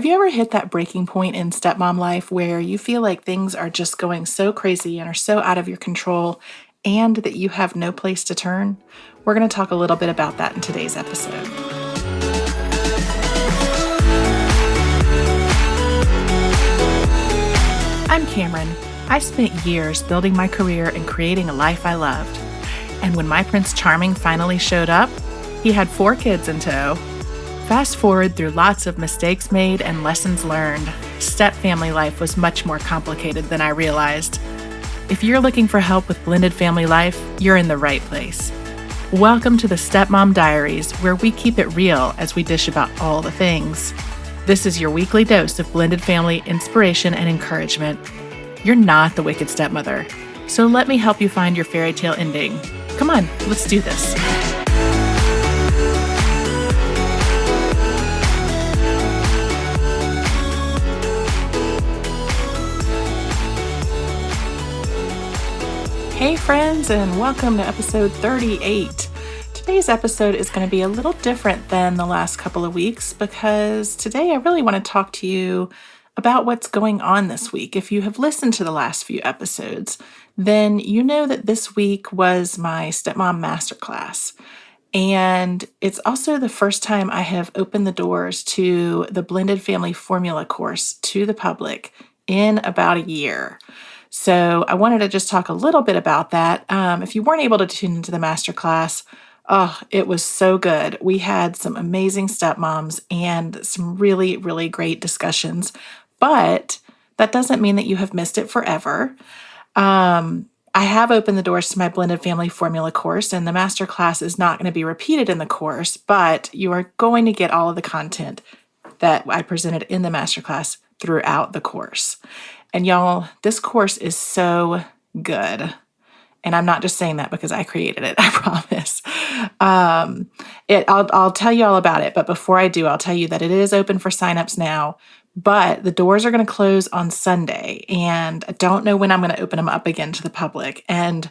Have you ever hit that breaking point in stepmom life where you feel like things are just going so crazy and are so out of your control and that you have no place to turn? We're going to talk a little bit about that in today's episode. I'm Cameron. I spent years building my career and creating a life I loved. And when my Prince Charming finally showed up, he had 4 kids in tow. Fast forward through lots of mistakes made and lessons learned, step family life was much more complicated than I realized. If you're looking for help with blended family life, you're in the right place. Welcome to the Stepmom Diaries, where we keep it real as we dish about all the things. This is your weekly dose of blended family inspiration and encouragement. You're not the wicked stepmother, so let me help you find your fairy tale ending. Come on, let's do this. Hey friends, and welcome to episode 38. Today's episode is going to be a little different than the last couple of weeks because today I really want to talk to you about what's going on this week. If you have listened to the last few episodes, then you know that this week was my Stepmom Masterclass. And it's also the first time I have opened the doors to the Blended Family Formula course to the public in about a year. So I wanted to just talk a little bit about that. If you weren't able to tune into the masterclass, it was so good. We had some amazing stepmoms and some really, really great discussions, but that doesn't mean that you have missed it forever. I have opened the doors to my Blended Family Formula course, and the masterclass is not going to be repeated in the course, but you are going to get all of the content that I presented in the masterclass throughout the course. And y'all, this course is so good. And I'm not just saying that because I created it, I promise. I'll tell you all about it. But before I do, I'll tell you that it is open for signups now. But the doors are going to close on Sunday. And I don't know when I'm going to open them up again to the public. And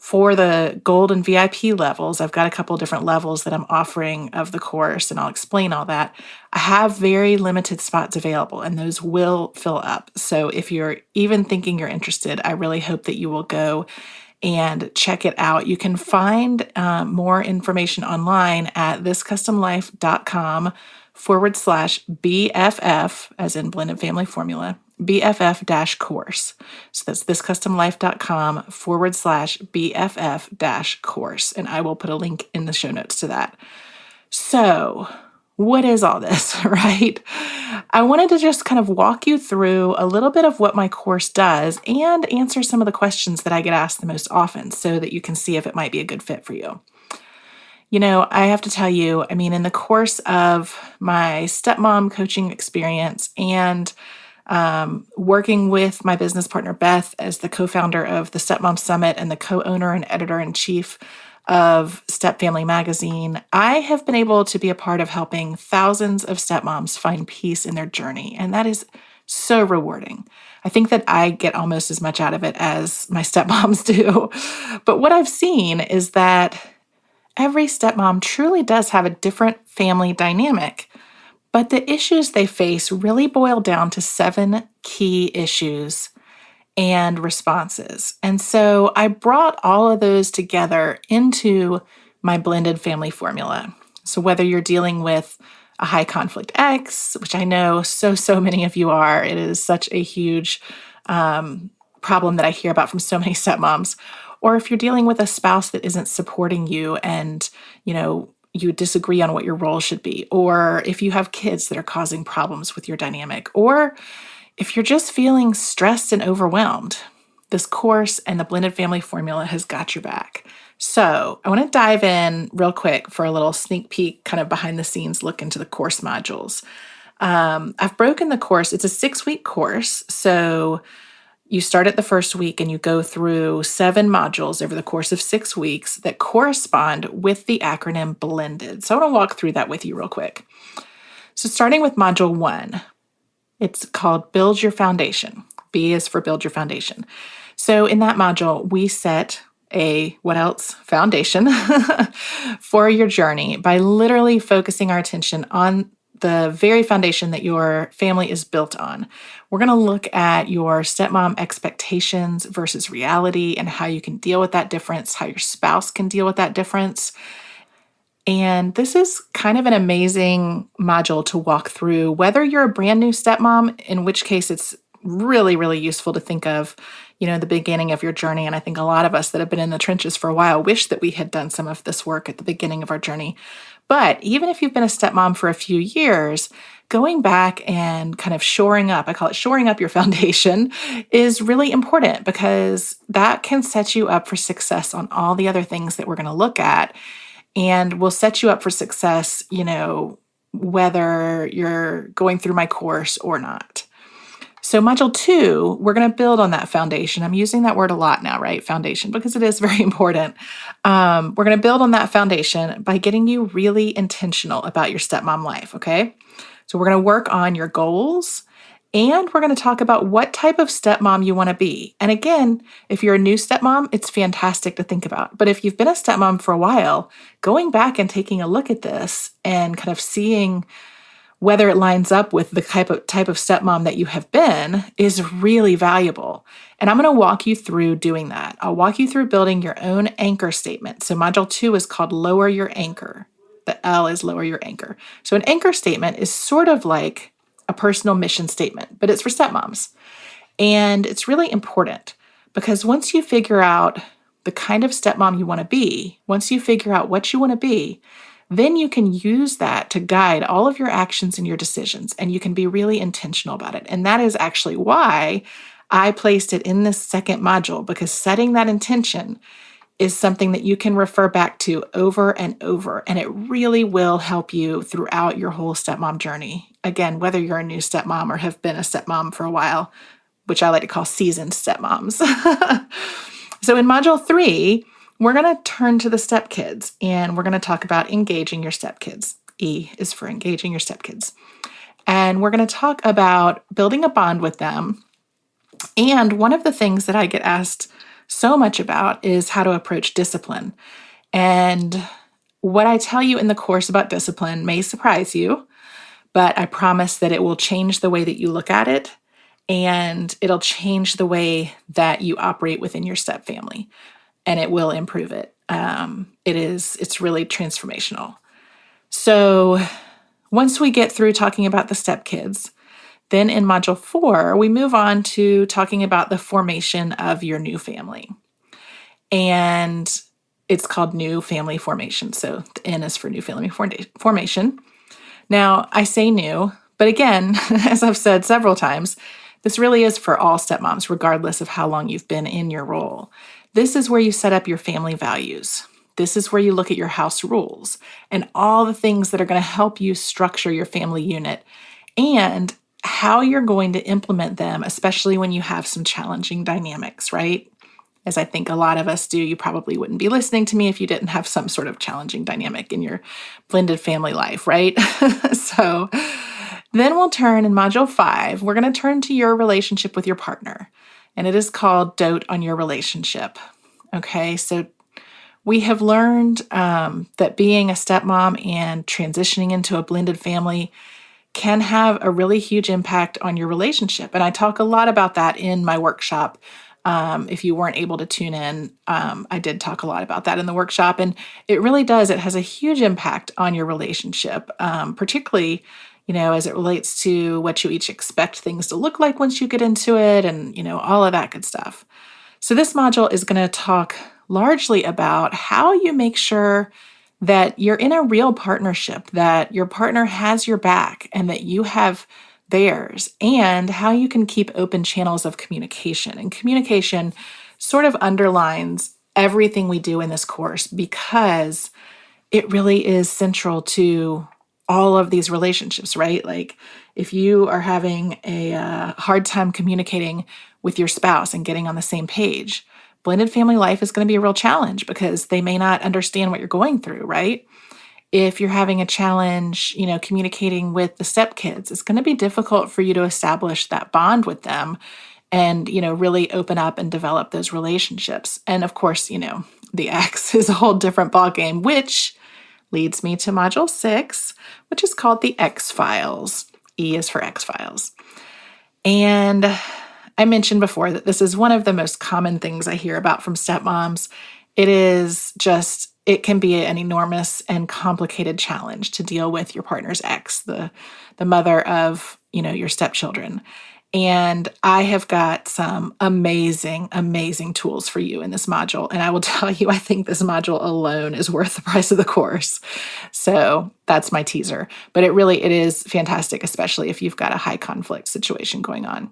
for the gold and VIP levels, I've got a couple different levels that I'm offering of the course, and I'll explain all that. I have very limited spots available, and those will fill up. So if you're even thinking you're interested, I really hope that you will go and check it out. You can find more information online at thiscustomlife.com/BFF, as in Blended Family Formula, BFF-course. So that's thiscustomlife.com/BFF-course. And I will put a link in the show notes to that. So what is all this, right? I wanted to just kind of walk you through a little bit of what my course does and answer some of the questions that I get asked the most often so that you can see if it might be a good fit for you. You know, I have to tell you, in the course of my stepmom coaching experience and working with my business partner, Beth, as the co-founder of the Stepmom Summit and the co-owner and editor-in-chief of Step Family Magazine, I have been able to be a part of helping thousands of stepmoms find peace in their journey. And that is so rewarding. I think that I get almost as much out of it as my stepmoms do. But what I've seen is that every stepmom truly does have a different family dynamic. But the issues they face really boil down to 7 key issues and responses. And so I brought all of those together into my Blended Family Formula. So whether you're dealing with a high conflict ex, which I know so many of you are, it is such a huge problem that I hear about from so many stepmoms, or if you're dealing with a spouse that isn't supporting you and, you disagree on what your role should be, or if you have kids that are causing problems with your dynamic, or if you're just feeling stressed and overwhelmed, this course and the Blended Family Formula has got your back. So I want to dive in real quick for a little sneak peek, kind of behind the scenes look into the course modules. I've broken the course. It's a 6-week course. So you start at the first week and you go through 7 modules over the course of 6 weeks that correspond with the acronym BLENDED. So I want to walk through that with you real quick. So starting with module 1, it's called Build Your Foundation. B is for Build Your Foundation. So in that module, we set foundation for your journey by literally focusing our attention on the very foundation that your family is built on. We're going to look at your stepmom expectations versus reality and how you can deal with that difference, how your spouse can deal with that difference. And this is kind of an amazing module to walk through, whether you're a brand new stepmom, in which case it's really, really useful to think of, the beginning of your journey. And I think a lot of us that have been in the trenches for a while wish that we had done some of this work at the beginning of our journey. But even if you've been a stepmom for a few years, going back and kind of shoring up, I call it shoring up your foundation, is really important because that can set you up for success on all the other things that we're going to look at, and will set you up for success, whether you're going through my course or not. So module 2, we're going to build on that foundation. I'm using that word a lot now, right? Foundation, because it is very important. We're going to build on that foundation by getting you really intentional about your stepmom life, okay? So we're going to work on your goals, and we're going to talk about what type of stepmom you want to be. And again, if you're a new stepmom, it's fantastic to think about. But if you've been a stepmom for a while, going back and taking a look at this and kind of seeing whether it lines up with the type of stepmom that you have been is really valuable. And I'm going to walk you through doing that. I'll walk you through building your own anchor statement. So module 2 is called Lower Your Anchor. The L is Lower Your Anchor. So an anchor statement is sort of like a personal mission statement, but it's for stepmoms. And it's really important because once you figure out the kind of stepmom you want to be, once you figure out what you want to be, then you can use that to guide all of your actions and your decisions, and you can be really intentional about it. And that is actually why I placed it in this second module, because setting that intention is something that you can refer back to over and over, and it really will help you throughout your whole stepmom journey. Again, whether you're a new stepmom or have been a stepmom for a while, which I like to call seasoned stepmoms. So in module 3, we're going to turn to the stepkids, and we're going to talk about engaging your stepkids. E is for engaging your stepkids. And we're going to talk about building a bond with them. And one of the things that I get asked so much about is how to approach discipline. And what I tell you in the course about discipline may surprise you, but I promise that it will change the way that you look at it, and it'll change the way that you operate within your stepfamily, and it will improve it. It's really transformational. So once we get through talking about the stepkids, then in module 4, we move on to talking about the formation of your new family. And it's called New Family Formation. So the N is for New Family Formation. Now, I say new, but again, as I've said several times, this really is for all stepmoms, regardless of how long you've been in your role. This is where you set up your family values. This is where you look at your house rules and all the things that are going to help you structure your family unit and how you're going to implement them, especially when you have some challenging dynamics, right? As I think a lot of us do, you probably wouldn't be listening to me if you didn't have some sort of challenging dynamic in your blended family life, right? So then we'll turn in module 5, we're going to turn to your relationship with your partner, and it is called Dote on Your Relationship. Okay, so we have learned that being a stepmom and transitioning into a blended family can have a really huge impact on your relationship. And I talk a lot about that in my workshop. If you weren't able to tune in, I did talk a lot about that in the workshop. And it really does. It has a huge impact on your relationship, particularly, as it relates to what you each expect things to look like once you get into it and, all of that good stuff. So this module is going to talk largely about how you make sure that you're in a real partnership, that your partner has your back and that you have theirs, and how you can keep open channels of communication. And communication sort of underlines everything we do in this course because it really is central to all of these relationships, right? Like if you are having a hard time communicating with your spouse and getting on the same page, blended family life is going to be a real challenge because they may not understand what you're going through, right? If you're having a challenge, communicating with the stepkids, it's going to be difficult for you to establish that bond with them and, really open up and develop those relationships. And of course, the ex is a whole different ballgame, which leads me to Module 6, which is called the X-Files. E is for X-Files. And I mentioned before that this is one of the most common things I hear about from stepmoms. It can be an enormous and complicated challenge to deal with your partner's ex, the mother of, your stepchildren. And I have got some amazing, amazing tools for you in this module. And I will tell you, I think this module alone is worth the price of the course. So that's my teaser. But it is fantastic, especially if you've got a high conflict situation going on.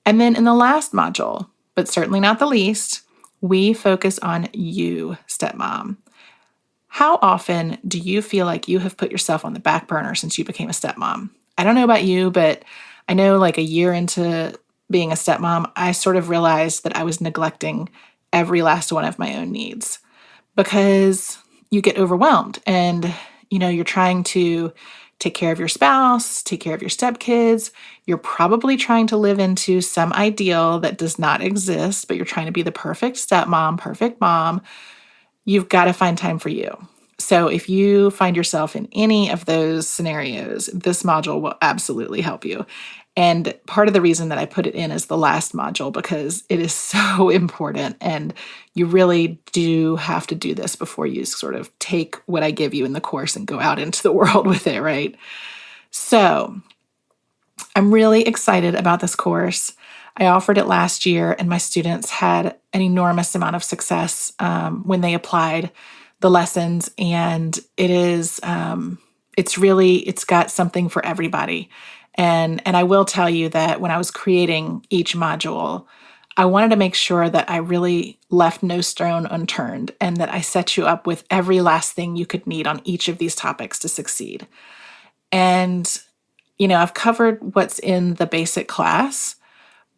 And then in the last module, but certainly not the least, we focus on you, stepmom. How often do you feel like you have put yourself on the back burner since you became a stepmom? I don't know about you, but I know like a year into being a stepmom, I sort of realized that I was neglecting every last one of my own needs because you get overwhelmed and, you're trying to take care of your spouse, take care of your stepkids. You're probably trying to live into some ideal that does not exist, but you're trying to be the perfect stepmom, perfect mom. You've got to find time for you. So if you find yourself in any of those scenarios, this module will absolutely help you. And part of the reason that I put it in as the last module, because it is so important and you really do have to do this before you sort of take what I give you in the course and go out into the world with it, right? So I'm really excited about this course. I offered it last year and my students had an enormous amount of success when they applied the lessons. And it's got something for everybody. And I will tell you that when I was creating each module, I wanted to make sure that I really left no stone unturned and that I set you up with every last thing you could need on each of these topics to succeed. And, I've covered what's in the basic class,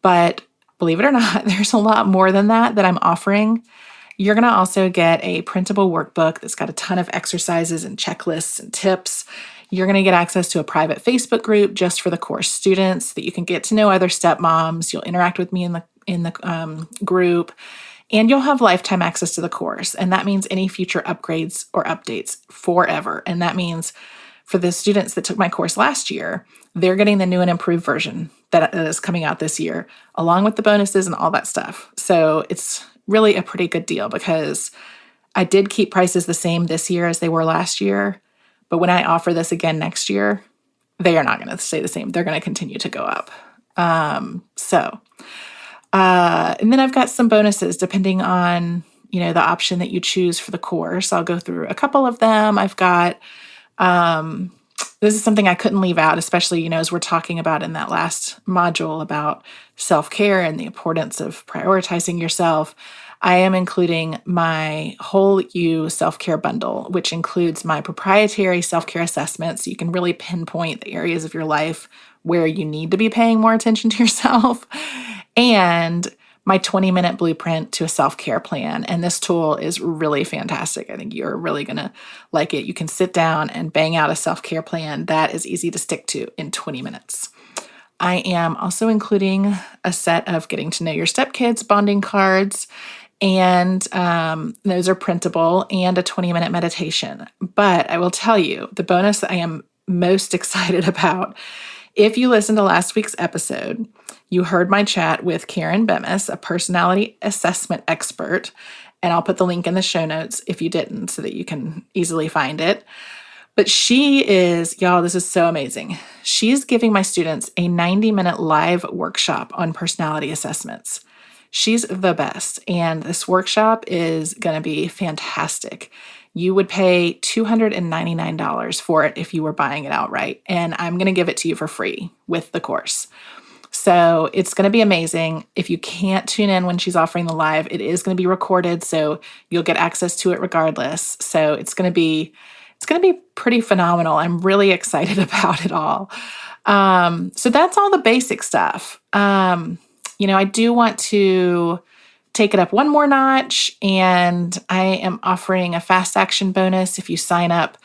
but believe it or not, there's a lot more than that I'm offering. You're going to also get a printable workbook that's got a ton of exercises and checklists and tips. You're going to get access to a private Facebook group just for the course students that you can get to know other stepmoms. You'll interact with me in the group, and you'll have lifetime access to the course. And that means any future upgrades or updates forever. And that means for the students that took my course last year, they're getting the new and improved version that is coming out this year, along with the bonuses and all that stuff. So it's really a pretty good deal because I did keep prices the same this year as they were last year. But when I offer this again next year, they are not going to stay the same. They're going to continue to go up. And then I've got some bonuses depending on, the option that you choose for the course. I'll go through a couple of them. I've got, this is something I couldn't leave out, especially, as we're talking about in that last module about self-care and the importance of prioritizing yourself. I am including my Whole You self-care bundle, which includes my proprietary self-care assessment, so you can really pinpoint the areas of your life where you need to be paying more attention to yourself, and my 20-minute blueprint to a self-care plan. And this tool is really fantastic. I think you're really going to like it. You can sit down and bang out a self-care plan that is easy to stick to in 20 minutes. I am also including a set of getting to know your stepkids bonding cards. And those are printable, and a 20-minute meditation. But I will tell you, the bonus that I am most excited about, if you listened to last week's episode, you heard my chat with Karen Bemis, a personality assessment expert. And I'll put the link in the show notes if you didn't, so that you can easily find it. But she is, y'all, this is so amazing. She's giving my students a 90-minute live workshop on personality assessments. She's the best, and this workshop is going to be fantastic. You would pay $299 for it if you were buying it outright, and I'm going to give it to you for free with the course. So it's going to be amazing. If you can't tune in when she's offering the live, it is going to be recorded, so you'll get access to it regardless. So it's going to be pretty phenomenal. I'm really excited about it all. So that's all the basic stuff. I do want to take it up one more notch, and I am offering a fast action bonus if you sign up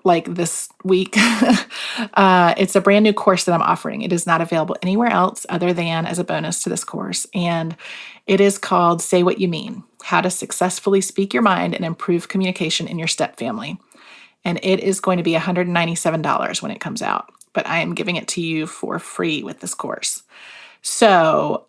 like this week. It's a brand new course that I'm offering. It is not available anywhere else other than as a bonus to this course. And it is called Say What You Mean. How to Successfully Speak Your Mind and Improve Communication in Your Step Family. And it is going to be $197 when it comes out, but I am giving it to you for free with this course. So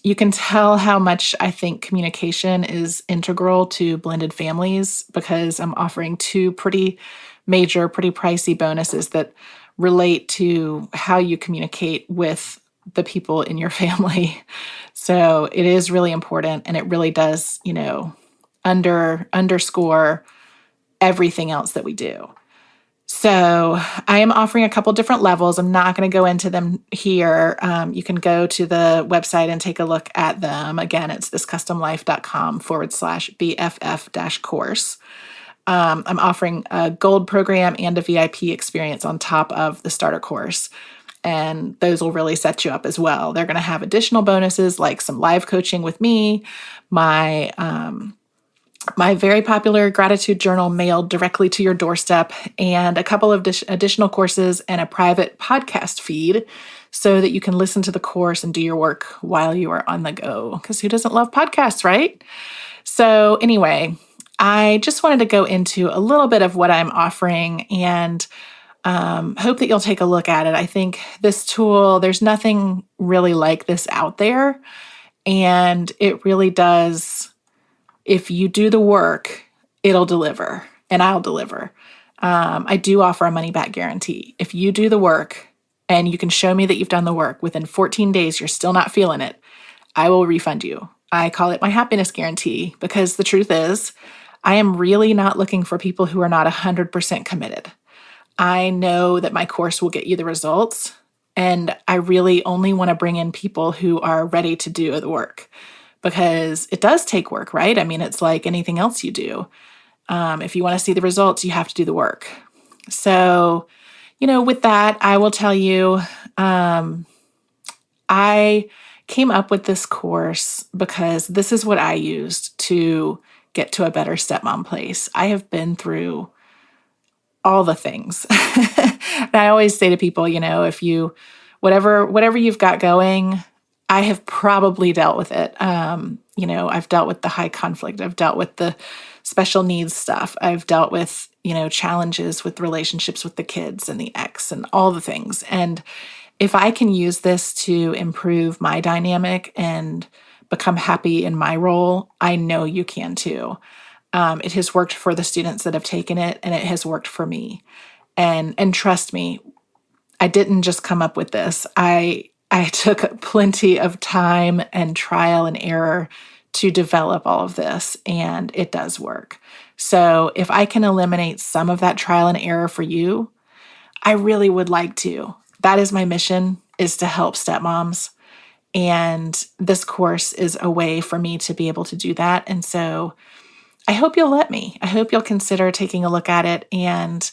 you can tell how much I think communication is integral to blended families because I'm offering two pretty major, pretty pricey bonuses that relate to how you communicate with the people in your family. So it is really important, and it really does, underscore everything else that we do. So I am offering a couple different levels. I'm not going to go into them here. You can go to the website and take a look at them. Again, it's thiscustomlife.com/BFF-course. I'm offering a gold program and a VIP experience on top of the starter course. And those will really set you up as well. They're going to have additional bonuses like some live coaching with me, my very popular gratitude journal mailed directly to your doorstep, and a couple of additional courses and a private podcast feed so that you can listen to the course and do your work while you are on the go. Because who doesn't love podcasts, right? So anyway, I just wanted to go into a little bit of what I'm offering and hope that you'll take a look at it. I think this tool, there's nothing really like this out there. And it really does, if you do the work, it'll deliver and I'll deliver. I do offer a money back guarantee. If you do the work and you can show me that you've done the work within 14 days, you're still not feeling it, I will refund you. I call it my happiness guarantee because the truth is, I am really not looking for people who are not 100% committed. I know that my course will get you the results, and I really only want to bring in people who are ready to do the work because it does take work, right? I mean, it's like anything else you do. If you want to see the results, you have to do the work. So, with that, I will tell you, I came up with this course because this is what I used to get to a better stepmom place. I have been through all the things. And I always say to people, if you, whatever you've got going, I have probably dealt with it. I've dealt with the high conflict. I've dealt with the special needs stuff. I've dealt with, challenges with relationships with the kids and the ex and all the things. And if I can use this to improve my dynamic and become happy in my role, I know you can too. It has worked for the students that have taken it, and it has worked for me. And trust me, I didn't just come up with this. I took plenty of time and trial and error to develop all of this, and it does work. So if I can eliminate some of that trial and error for you, I really would like to. That is my mission, is to help stepmoms. And this course is a way for me to be able to do that. And so I hope you'll let me. I hope you'll consider taking a look at it. And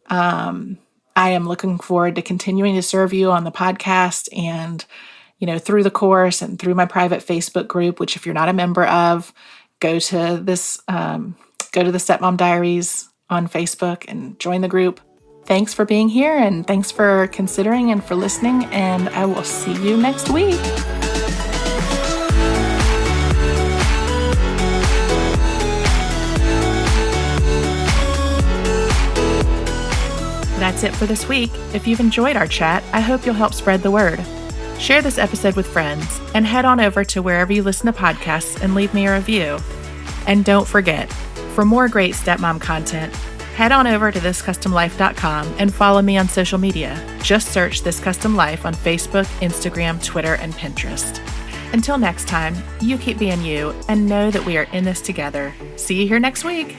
I am looking forward to continuing to serve you on the podcast and, through the course and through my private Facebook group, which if you're not a member of, go to the Stepmom Diaries on Facebook and join the group. Thanks for being here, and thanks for considering and for listening, and I will see you next week. That's it for this week. If you've enjoyed our chat, I hope you'll help spread the word. Share this episode with friends, and head on over to wherever you listen to podcasts and leave me a review. And don't forget, for more great stepmom content, head on over to thiscustomlife.com and follow me on social media. Just search This Custom Life on Facebook, Instagram, Twitter, and Pinterest. Until next time, you keep being you and know that we are in this together. See you here next week.